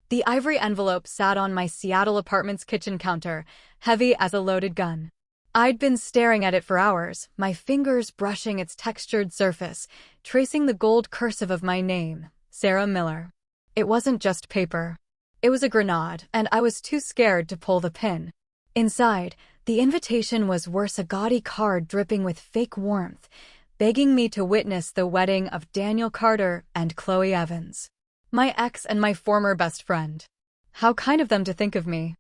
The ivory envelope sat on my Seattle apartment's kitchen counter, heavy as a loaded gun. I'd been staring at it for hours, my fingers brushing its textured surface, tracing the gold cursive of my name, Sarah Miller. It wasn't just paper. It was a grenade, and I was too scared to pull the pin. Inside, the invitation was worse, a gaudy card dripping with fake warmth, begging me to witness the wedding of Daniel Carter and Chloe Evans. My ex and my former best friend. How kind of them to think of me.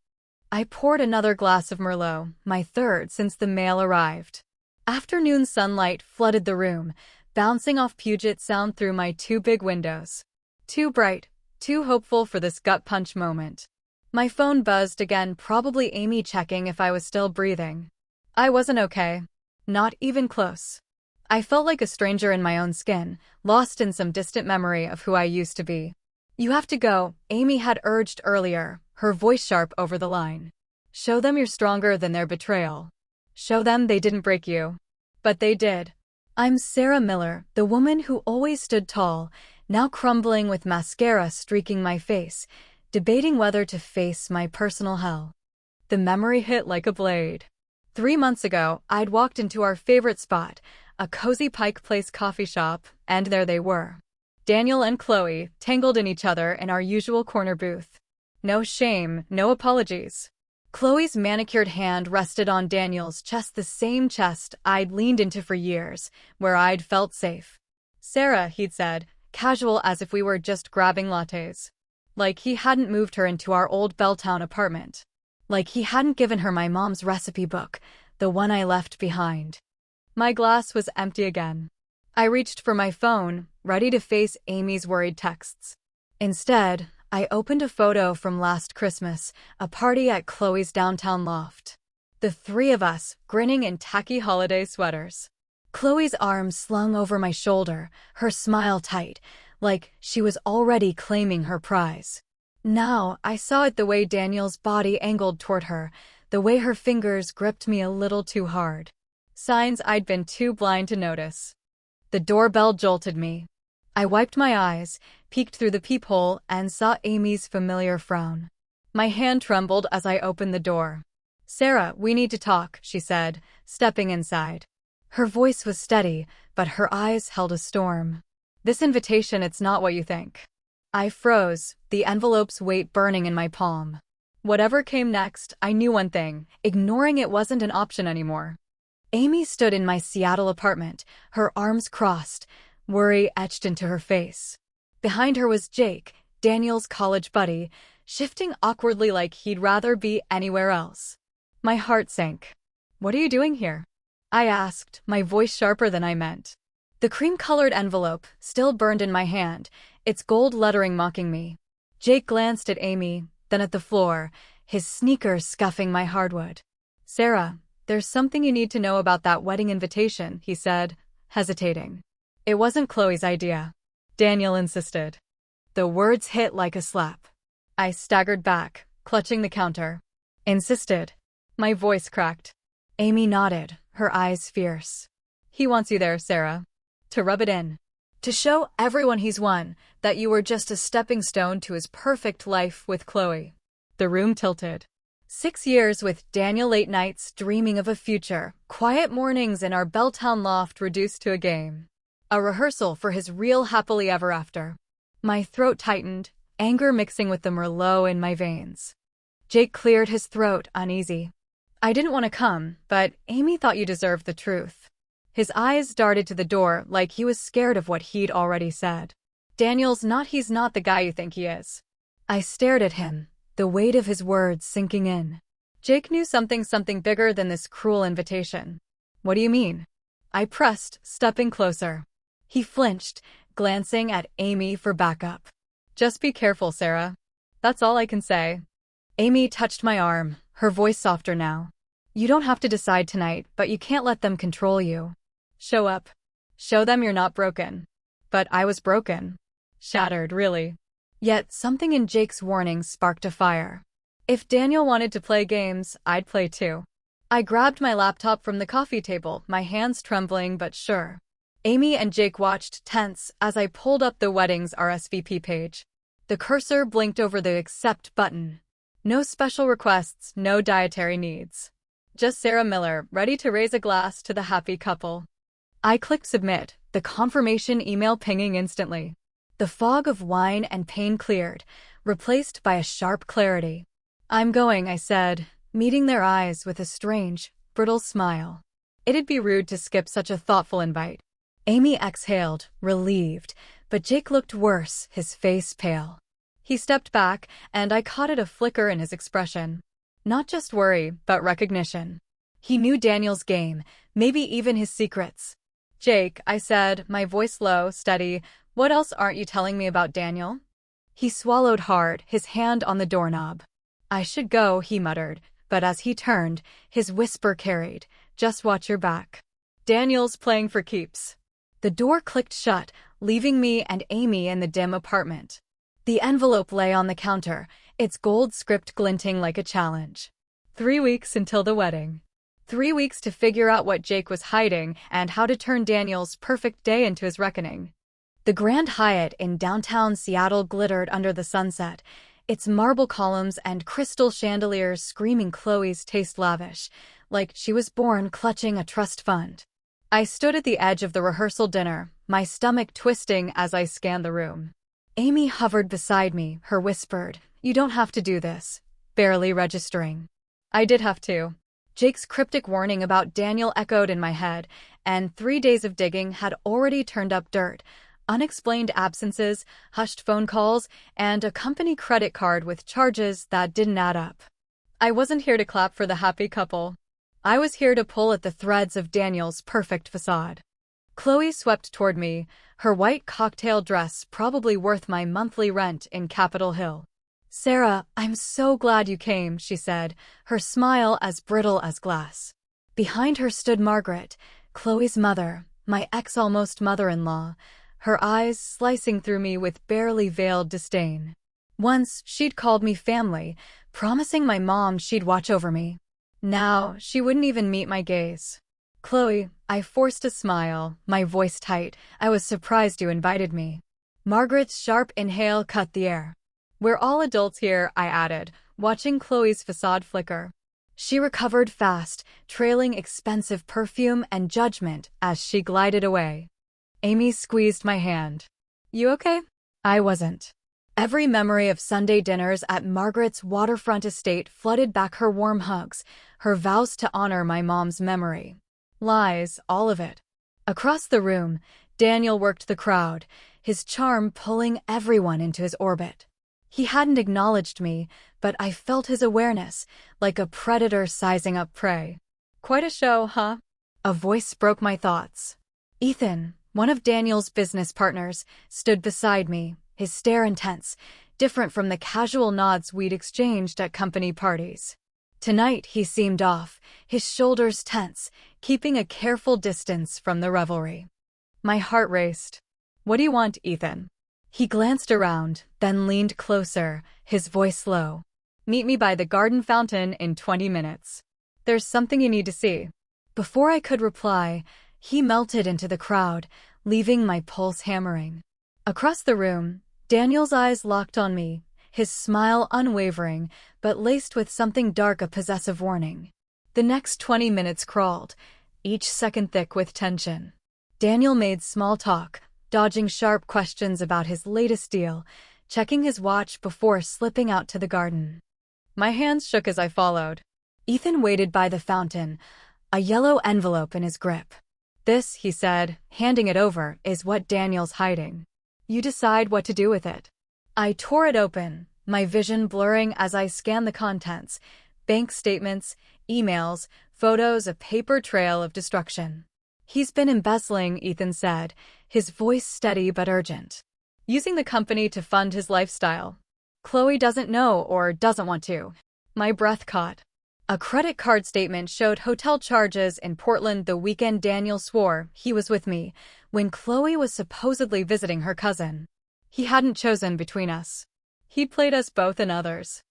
I poured another glass of Merlot, my third since the mail arrived. Afternoon sunlight flooded the room, bouncing off Puget Sound through my two big windows. Too bright, too hopeful for this gut punch moment. My phone buzzed again, probably Amy checking if I was still breathing. I wasn't okay. Not even close. I felt like a stranger in my own skin, lost in some distant memory of who I used to be. You have to go, Amy had urged earlier, her voice sharp over the line. Show them you're stronger than their betrayal. Show them they didn't break you. But they did. I'm Sarah Miller, the woman who always stood tall, now crumbling with mascara streaking my face, debating whether to face my personal hell. The memory hit like a blade. 3 months ago, I'd walked into our favorite spot, a cozy Pike Place coffee shop, and there they were. Daniel and Chloe, tangled in each other in our usual corner booth. No shame, no apologies. Chloe's manicured hand rested on Daniel's chest, the same chest I'd leaned into for years, where I'd felt safe. Sarah, he'd said, casual as if we were just grabbing lattes. Like he hadn't moved her into our old Belltown apartment. Like he hadn't given her my mom's recipe book, the one I left behind. My glass was empty again. I reached for my phone, ready to face Amy's worried texts. Instead, I opened a photo from last Christmas, a party at Chloe's downtown loft. The three of us, grinning in tacky holiday sweaters. Chloe's arms slung over my shoulder, her smile tight, like she was already claiming her prize. Now, I saw it the way Daniel's body angled toward her, the way her fingers gripped me a little too hard. Signs I'd been too blind to notice. The doorbell jolted me. I wiped my eyes, peeked through the peephole, and saw Amy's familiar frown. My hand trembled as I opened the door. Sarah, we need to talk, she said, stepping inside. Her voice was steady, but her eyes held a storm. This invitation, it's not what you think. I froze, the envelope's weight burning in my palm. Whatever came next, I knew one thing: ignoring it wasn't an option anymore. Amy stood in my Seattle apartment, her arms crossed, worry etched into her face. Behind her was Jake, Daniel's college buddy, shifting awkwardly like he'd rather be anywhere else. My heart sank. What are you doing here? I asked, my voice sharper than I meant. The cream-colored envelope still burned in my hand, its gold lettering mocking me. Jake glanced at Amy, then at the floor, his sneakers scuffing my hardwood. Sarah, there's something you need to know about that wedding invitation, he said, hesitating. It wasn't Chloe's idea. Daniel insisted. The words hit like a slap. I staggered back, clutching the counter. Insisted. My voice cracked. Amy nodded, her eyes fierce. He wants you there, Sarah. To rub it in. To show everyone he's won, that you were just a stepping stone to his perfect life with Chloe. The room tilted. 6 years with Daniel, late nights dreaming of a future, quiet mornings in our Belltown loft reduced to a game. A rehearsal for his real happily ever after. My throat tightened, anger mixing with the Merlot in my veins. Jake cleared his throat, uneasy. I didn't want to come, but Amy thought you deserved the truth. His eyes darted to the door like he was scared of what he'd already said. He's not the guy you think he is. I stared at him, the weight of his words sinking in. Jake knew something bigger than this cruel invitation. What do you mean? I pressed, stepping closer. He flinched, glancing at Amy for backup. Just be careful, Sarah. That's all I can say. Amy touched my arm, her voice softer now. You don't have to decide tonight, but you can't let them control you. Show up. Show them you're not broken. But I was broken. Shattered, really. Yet something in Jake's warning sparked a fire. If Daniel wanted to play games, I'd play too. I grabbed my laptop from the coffee table, my hands trembling but sure. Amy and Jake watched tense as I pulled up the wedding's RSVP page. The cursor blinked over the accept button. No special requests, no dietary needs. Just Sarah Miller, ready to raise a glass to the happy couple. I clicked submit, the confirmation email pinging instantly. The fog of wine and pain cleared, replaced by a sharp clarity. I'm going, I said, meeting their eyes with a strange, brittle smile. It'd be rude to skip such a thoughtful invite. Amy exhaled, relieved, but Jake looked worse, his face pale. He stepped back, and I caught a flicker in his expression. Not just worry, but recognition. He knew Daniel's game, maybe even his secrets. Jake, I said, my voice low, steady, what else aren't you telling me about Daniel? He swallowed hard, his hand on the doorknob. I should go, he muttered, but as he turned, his whisper carried, just watch your back. Daniel's playing for keeps. The door clicked shut, leaving me and Amy in the dim apartment. The envelope lay on the counter, its gold script glinting like a challenge. 3 weeks until the wedding. 3 weeks to figure out what Jake was hiding and how to turn Daniel's perfect day into his reckoning. The Grand Hyatt in downtown Seattle glittered under the sunset, its marble columns and crystal chandeliers screaming Chloe's taste lavish, like she was born clutching a trust fund. I stood at the edge of the rehearsal dinner, my stomach twisting as I scanned the room. Amy hovered beside me, her whispered, "You don't have to do this," barely registering. I did have to. Jake's cryptic warning about Daniel echoed in my head, and 3 days of digging had already turned up dirt, unexplained absences, hushed phone calls, and a company credit card with charges that didn't add up. I wasn't here to clap for the happy couple. I was here to pull at the threads of Daniel's perfect facade. Chloe swept toward me, her white cocktail dress probably worth my monthly rent in Capitol Hill. "Sarah, I'm so glad you came," she said, her smile as brittle as glass. Behind her stood Margaret, Chloe's mother, my ex-almost mother-in-law, her eyes slicing through me with barely veiled disdain. Once, she'd called me family, promising my mom she'd watch over me. Now, she wouldn't even meet my gaze. "Chloe," I forced a smile, my voice tight. "I was surprised you invited me." Margaret's sharp inhale cut the air. "We're all adults here," I added, watching Chloe's facade flicker. She recovered fast, trailing expensive perfume and judgment as she glided away. Amy squeezed my hand. "You okay?" I wasn't. Every memory of Sunday dinners at Margaret's waterfront estate flooded back her warm hugs, her vows to honor my mom's memory. Lies, all of it. Across the room, Daniel worked the crowd, his charm pulling everyone into his orbit. He hadn't acknowledged me, but I felt his awareness, like a predator sizing up prey. "Quite a show, huh?" A voice broke my thoughts. Ethan, one of Daniel's business partners, stood beside me, his stare intense, different from the casual nods we'd exchanged at company parties. Tonight he seemed off, his shoulders tense, keeping a careful distance from the revelry. My heart raced. "What do you want, Ethan?" He glanced around, then leaned closer, his voice low. "Meet me by the garden fountain in 20 minutes. There's something you need to see." Before I could reply, he melted into the crowd, leaving my pulse hammering. Across the room, Daniel's eyes locked on me, his smile unwavering, but laced with something dark, a possessive warning. The next 20 minutes crawled, each second thick with tension. Daniel made small talk, dodging sharp questions about his latest deal, checking his watch before slipping out to the garden. My hands shook as I followed. Ethan waited by the fountain, a yellow envelope in his grip. "This," he said, handing it over, "is what Daniel's hiding. You decide what to do with it." I tore it open, my vision blurring as I scanned the contents: bank statements, emails, photos, a paper trail of destruction. "He's been embezzling," Ethan said, his voice steady but urgent. "Using the company to fund his lifestyle. Chloe doesn't know or doesn't want to." My breath caught. A credit card statement showed hotel charges in Portland the weekend Daniel swore he was with me, when Chloe was supposedly visiting her cousin. He hadn't chosen between us. He'd played us both and others.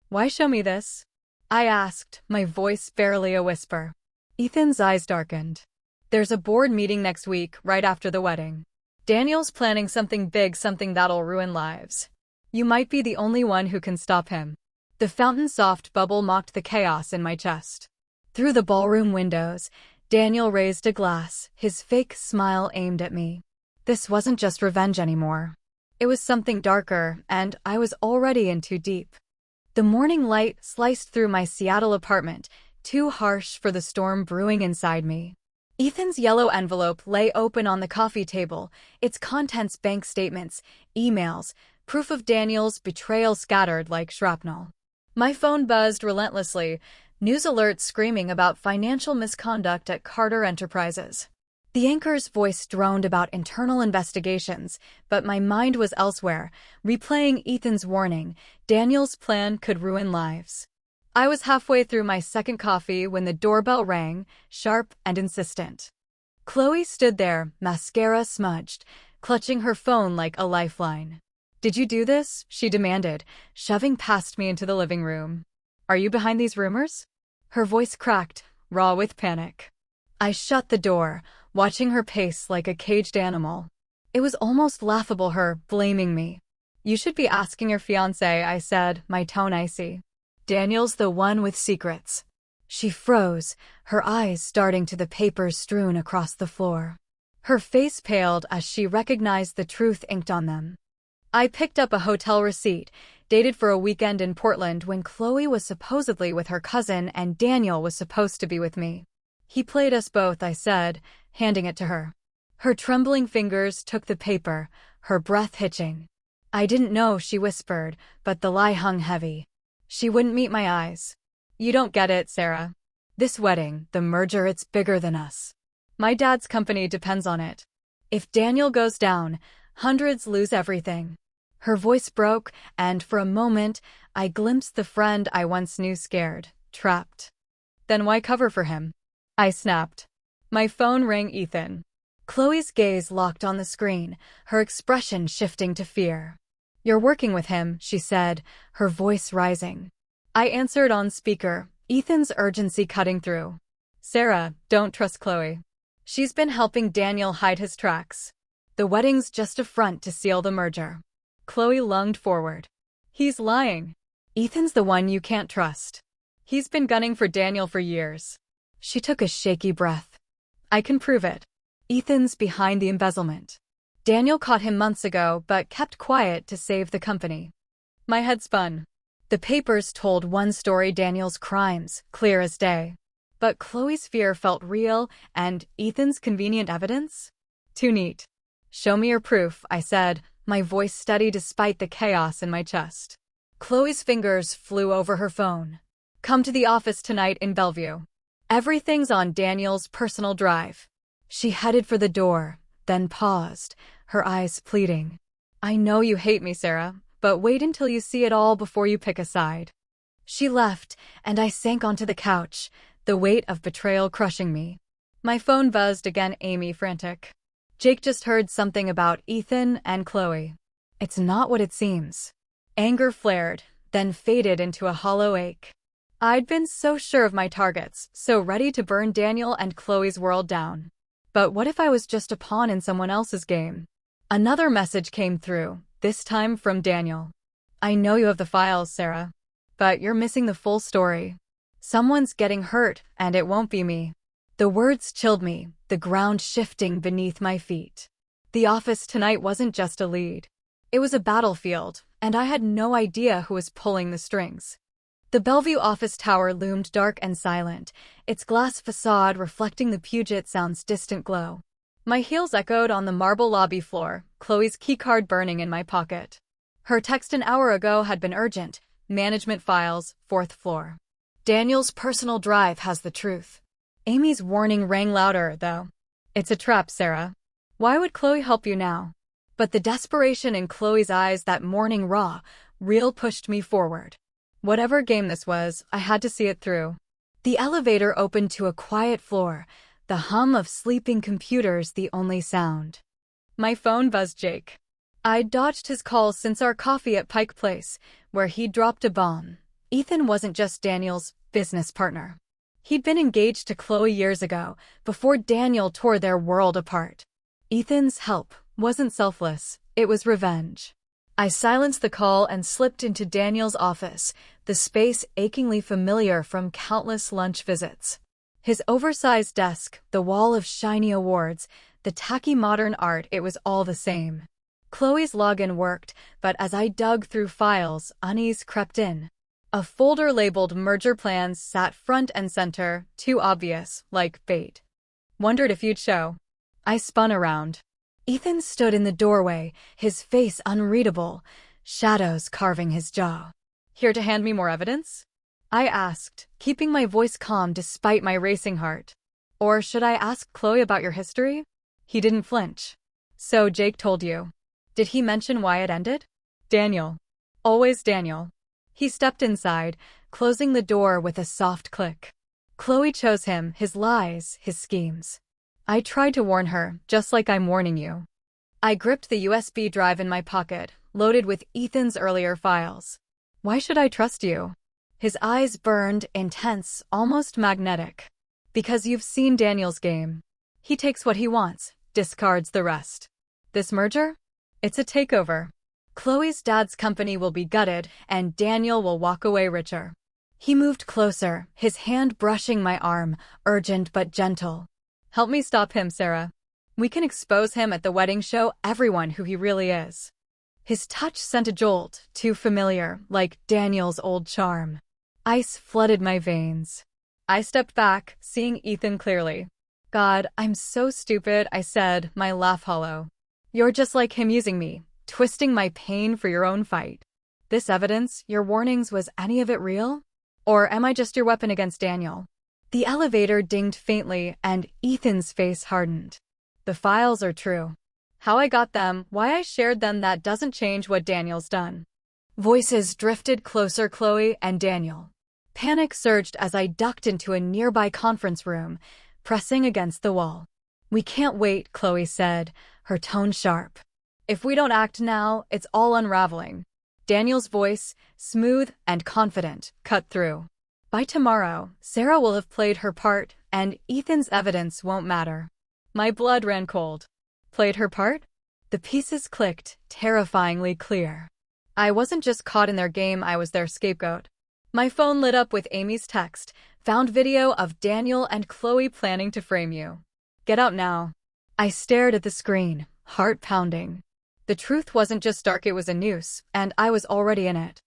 "Why show me this?" I asked, my voice barely a whisper. Ethan's eyes darkened. "There's a board meeting next week, right after the wedding. Daniel's planning something big, something that'll ruin lives. You might be the only one who can stop him. The fountain's soft bubble mocked the chaos in my chest. Through the ballroom windows, Daniel raised a glass, his fake smile aimed at me. This wasn't just revenge anymore. It was something darker, and I was already in too deep. The morning light sliced through my Seattle apartment, too harsh for the storm brewing inside me. Ethan's yellow envelope lay open on the coffee table, its contents bank statements, emails, proof of Daniel's betrayal scattered like shrapnel. My phone buzzed relentlessly, news alerts screaming about financial misconduct at Carter Enterprises. The anchor's voice droned about internal investigations, but my mind was elsewhere, replaying Ethan's warning: Daniel's plan could ruin lives. I was halfway through my second coffee when the doorbell rang, sharp and insistent. Chloe stood there, mascara smudged, clutching her phone like a lifeline. "Did you do this?" she demanded, shoving past me into the living room. "Are you behind these rumors?" Her voice cracked, raw with panic. I shut the door, watching her pace like a caged animal. It was almost laughable, her blaming me. "You should be asking your fiancé," I said, my tone icy. "Daniel's the one with secrets." She froze, her eyes starting to the papers strewn across the floor. Her face paled as she recognized the truth inked on them. I picked up a hotel receipt, dated for a weekend in Portland when Chloe was supposedly with her cousin and Daniel was supposed to be with me. "He played us both," I said, handing it to her. Her trembling fingers took the paper, her breath hitching. "I didn't know," she whispered, but the lie hung heavy. She wouldn't meet my eyes. "You don't get it, Sarah. This wedding, the merger, it's bigger than us. My dad's company depends on it. If Daniel goes down, hundreds lose everything." Her voice broke, and for a moment, I glimpsed the friend I once knew scared, trapped. "Then why cover for him?" I snapped. My phone rang. Ethan. Chloe's gaze locked on the screen, her expression shifting to fear. "You're working with him," she said, her voice rising. I answered on speaker, Ethan's urgency cutting through. "Sarah, don't trust Chloe. She's been helping Daniel hide his tracks. The wedding's just a front to seal the merger." Chloe lunged forward. "He's lying. Ethan's the one you can't trust. He's been gunning for Daniel for years." She took a shaky breath. "I can prove it. Ethan's behind the embezzlement. Daniel caught him months ago but kept quiet to save the company." My head spun. The papers told one story: Daniel's crimes, clear as day. But Chloe's fear felt real, and Ethan's convenient evidence? Too neat. "Show me your proof," I said, my voice steady despite the chaos in my chest. Chloe's fingers flew over her phone. "Come to the office tonight in Bellevue. Everything's on Daniel's personal drive." She headed for the door, then paused, her eyes pleading. "I know you hate me, Sarah, but wait until you see it all before you pick a side." She left, and I sank onto the couch, the weight of betrayal crushing me. My phone buzzed again. Amy, frantic. "Jake just heard something about Ethan and Chloe." "It's not what it seems." Anger flared, then faded into a hollow ache. I'd been so sure of my targets, so ready to burn Daniel and Chloe's world down. But what if I was just a pawn in someone else's game? Another message came through, this time from Daniel. "I know you have the files, Sarah. But you're missing the full story. Someone's getting hurt, and it won't be me." The words chilled me, the ground shifting beneath my feet. The office tonight wasn't just a lead. It was a battlefield, and I had no idea who was pulling the strings. The Bellevue office tower loomed dark and silent, its glass facade reflecting the Puget Sound's distant glow. My heels echoed on the marble lobby floor, Chloe's keycard burning in my pocket. Her text an hour ago had been urgent: "Management files, 4th floor. Daniel's personal drive has the truth." Amy's warning rang louder, though. "It's a trap, Sarah. Why would Chloe help you now?" But the desperation in Chloe's eyes that morning, raw, real, pushed me forward. Whatever game this was, I had to see it through. The elevator opened to a quiet floor, the hum of sleeping computers the only sound. My phone buzzed. Jake. I'd dodged his calls since our coffee at Pike Place, where he'd dropped a bomb. Ethan wasn't just Daniel's business partner. He'd been engaged to Chloe years ago, before Daniel tore their world apart. Ethan's help wasn't selfless, it was revenge. I silenced the call and slipped into Daniel's office, the space achingly familiar from countless lunch visits. His oversized desk, the wall of shiny awards, the tacky modern art, it was all the same. Chloe's login worked, but as I dug through files, unease crept in. A folder labeled merger plans sat front and center, too obvious, like bait. Wondered if you'd show. I spun around. Ethan stood in the doorway, his face unreadable, shadows carving his jaw. Here to hand me more evidence? I asked, keeping my voice calm despite my racing heart. Or should I ask Chloe about your history? He didn't flinch. So Jake told you. Did he mention why it ended? Daniel. Always Daniel. He stepped inside, closing the door with a soft click. Chloe chose him, his lies, his schemes. I tried to warn her, just like I'm warning you. I gripped the USB drive in my pocket, loaded with Ethan's earlier files. Why should I trust you? His eyes burned, intense, almost magnetic. Because you've seen Daniel's game. He takes what he wants, discards the rest. This merger? It's a takeover. Chloe's dad's company will be gutted, and Daniel will walk away richer. He moved closer, his hand brushing my arm, urgent but gentle. Help me stop him, Sarah. We can expose him at the wedding, show everyone who he really is. His touch sent a jolt, too familiar, like Daniel's old charm. Ice flooded my veins. I stepped back, seeing Ethan clearly. God, I'm so stupid, I said, my laugh hollow. You're just like him, using me, twisting my pain for your own fight. This evidence, your warnings, was any of it real? Or am I just your weapon against Daniel? The elevator dinged faintly, and Ethan's face hardened. The files are true. How I got them, why I shared them, that doesn't change what Daniel's done. Voices drifted closer, Chloe and Daniel. Panic surged as I ducked into a nearby conference room, pressing against the wall. We can't wait, Chloe said, her tone sharp. If we don't act now, it's all unraveling. Daniel's voice, smooth and confident, cut through. By tomorrow, Sarah will have played her part, and Ethan's evidence won't matter. My blood ran cold. Played her part? The pieces clicked, terrifyingly clear. I wasn't just caught in their game, I was their scapegoat. My phone lit up with Amy's text, found video of Daniel and Chloe planning to frame you. Get out now. I stared at the screen, heart pounding. The truth wasn't just dark, it was a noose, and I was already in it.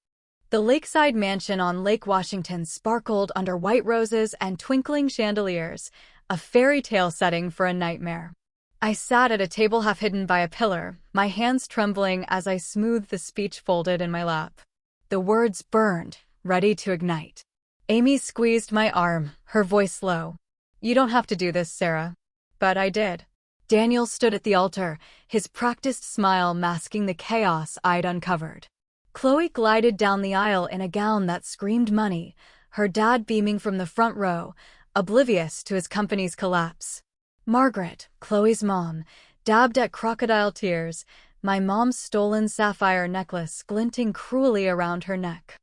The lakeside mansion on Lake Washington sparkled under white roses and twinkling chandeliers, a fairy tale setting for a nightmare. I sat at a table half hidden by a pillar, my hands trembling as I smoothed the speech folded in my lap. The words burned, ready to ignite. Amy squeezed my arm, her voice low. You don't have to do this, Sarah. But I did. Daniel stood at the altar, his practiced smile masking the chaos I'd uncovered. Chloe glided down the aisle in a gown that screamed money, her dad beaming from the front row, oblivious to his company's collapse. Margaret, Chloe's mom, dabbed at crocodile tears, my mom's stolen sapphire necklace glinting cruelly around her neck.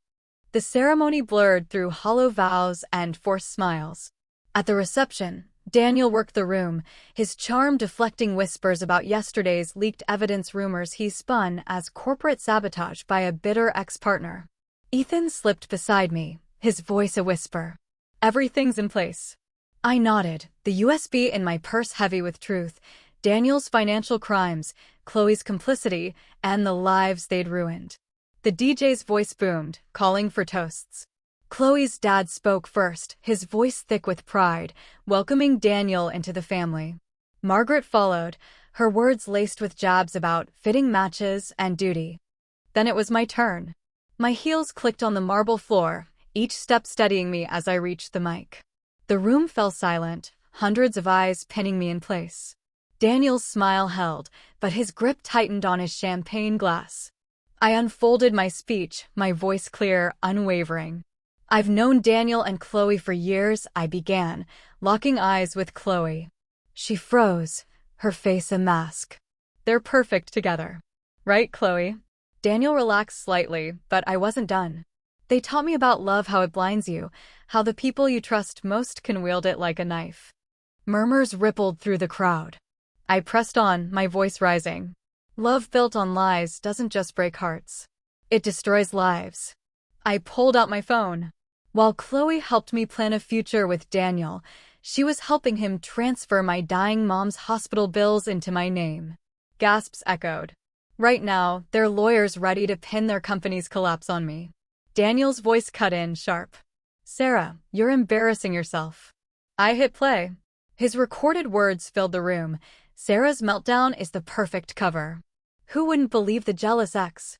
The ceremony blurred through hollow vows and forced smiles. At the reception, Daniel worked the room, his charm deflecting whispers about yesterday's leaked evidence, rumors he spun as corporate sabotage by a bitter ex-partner. Ethan slipped beside me, his voice a whisper. Everything's in place. I nodded, the USB in my purse heavy with truth, Daniel's financial crimes, Chloe's complicity, and the lives they'd ruined. The DJ's voice boomed, calling for toasts. Chloe's dad spoke first, his voice thick with pride, welcoming Daniel into the family. Margaret followed, her words laced with jabs about fitting matches and duty. Then it was my turn. My heels clicked on the marble floor, each step steadying me as I reached the mic. The room fell silent, hundreds of eyes pinning me in place. Daniel's smile held, but his grip tightened on his champagne glass. I unfolded my speech, my voice clear, unwavering. I've known Daniel and Chloe for years, I began, locking eyes with Chloe. She froze, her face a mask. They're perfect together. Right, Chloe? Daniel relaxed slightly, but I wasn't done. They taught me about love, how it blinds you, how the people you trust most can wield it like a knife. Murmurs rippled through the crowd. I pressed on, my voice rising. Love built on lies doesn't just break hearts. It destroys lives. I pulled out my phone. While Chloe helped me plan a future with Daniel, she was helping him transfer my dying mom's hospital bills into my name. Gasps echoed. Right now, their lawyers ready to pin their company's collapse on me. Daniel's voice cut in sharp. Sarah, you're embarrassing yourself. I hit play. His recorded words filled the room. Sarah's meltdown is the perfect cover. Who wouldn't believe the jealous ex?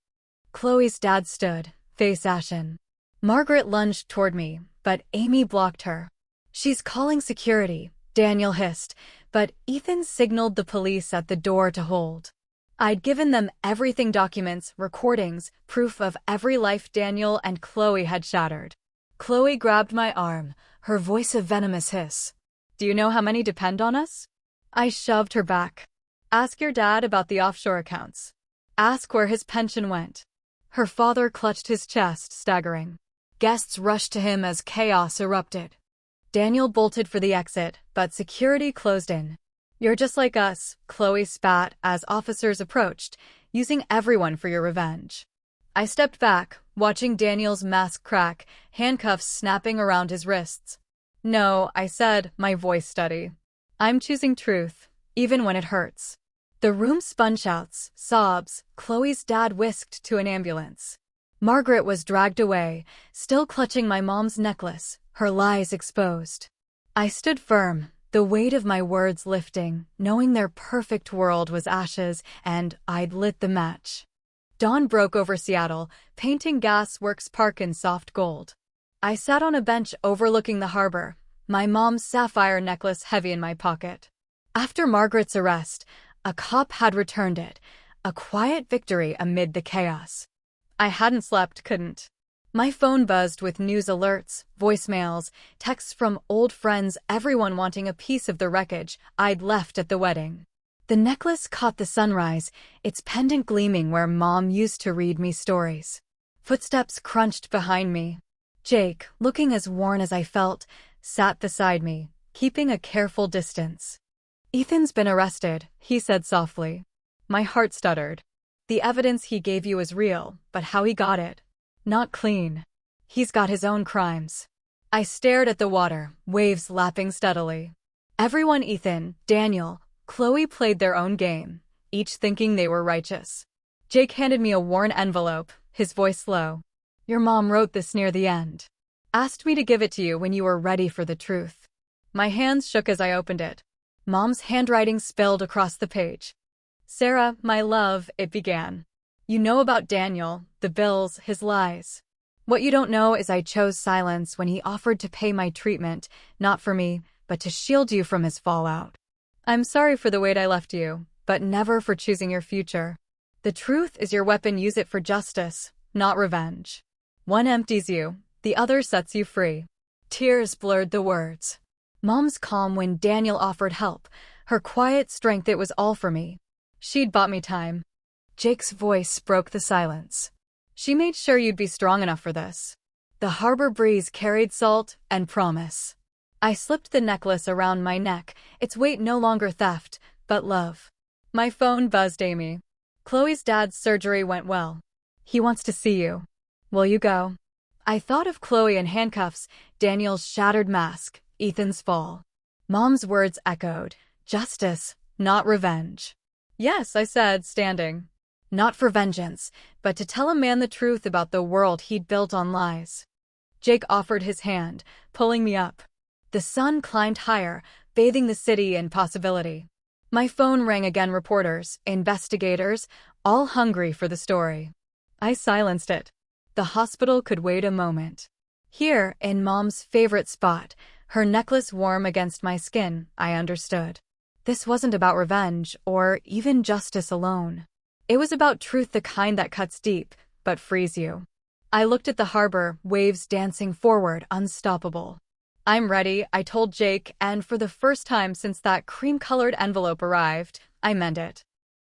Chloe's dad stood, face ashen. Margaret lunged toward me, but Amy blocked her. She's calling security, Daniel hissed, but Ethan signaled the police at the door to hold. I'd given them everything: documents, recordings, proof of every life Daniel and Chloe had shattered. Chloe grabbed my arm, her voice a venomous hiss. Do you know how many depend on us? I shoved her back. Ask your dad about the offshore accounts. Ask where his pension went. Her father clutched his chest, staggering. Guests rushed to him as chaos erupted. Daniel bolted for the exit, but security closed in. You're just like us, Chloe spat as officers approached, using everyone for your revenge. I stepped back, watching Daniel's mask crack, handcuffs snapping around his wrists. No, I said, my voice steady. I'm choosing truth, even when it hurts. The room spun shouts, sobs. Chloe's dad whisked to an ambulance. Margaret was dragged away, still clutching my mom's necklace, her lies exposed. I stood firm, the weight of my words lifting, knowing their perfect world was ashes, and I'd lit the match. Dawn broke over Seattle, painting Gas Works Park in soft gold. I sat on a bench overlooking the harbor, my mom's sapphire necklace heavy in my pocket. After Margaret's arrest, a cop had returned it, a quiet victory amid the chaos. I hadn't slept, couldn't. My phone buzzed with news alerts, voicemails, texts from old friends, everyone wanting a piece of the wreckage I'd left at the wedding. The necklace caught the sunrise, its pendant gleaming where Mom used to read me stories. Footsteps crunched behind me. Jake, looking as worn as I felt, sat beside me, keeping a careful distance. Ethan's been arrested, he said softly. My heart stuttered. The evidence he gave you is real, but how he got it? Not clean. He's got his own crimes. I stared at the water, waves lapping steadily. Everyone, Ethan, Daniel, Chloe, played their own game, each thinking they were righteous. Jake handed me a worn envelope, his voice low. Your mom wrote this near the end. Asked me to give it to you when you were ready for the truth. My hands shook as I opened it. Mom's handwriting spilled across the page. Sarah, my love, it began. You know about Daniel, the bills, his lies. What you don't know is I chose silence when he offered to pay my treatment, not for me, but to shield you from his fallout. I'm sorry for the weight I left you, but never for choosing your future. The truth is your weapon. Use it for justice, not revenge. One empties you, the other sets you free. Tears blurred the words. Mom's calm when Daniel offered help, her quiet strength. It was all for me. She'd bought me time. Jake's voice broke the silence. She made sure you'd be strong enough for this. The harbor breeze carried salt and promise. I slipped the necklace around my neck, its weight no longer theft, but love. My phone buzzed. Amy. Chloe's dad's surgery went well. He wants to see you. Will you go? I thought of Chloe in handcuffs, Daniel's shattered mask, Ethan's fall. Mom's words echoed. Justice, not revenge. Yes, I said, standing. Not for vengeance, but to tell a man the truth about the world he'd built on lies. Jake offered his hand, pulling me up. The sun climbed higher, bathing the city in possibility. My phone rang again. Reporters, investigators, all hungry for the story. I silenced it. The hospital could wait a moment. Here, in Mom's favorite spot, her necklace warm against my skin, I understood. This wasn't about revenge, or even justice alone. It was about truth, the kind that cuts deep, but frees you. I looked at the harbor, waves dancing forward, unstoppable. I'm ready, I told Jake, and for the first time since that cream-colored envelope arrived, I meant it.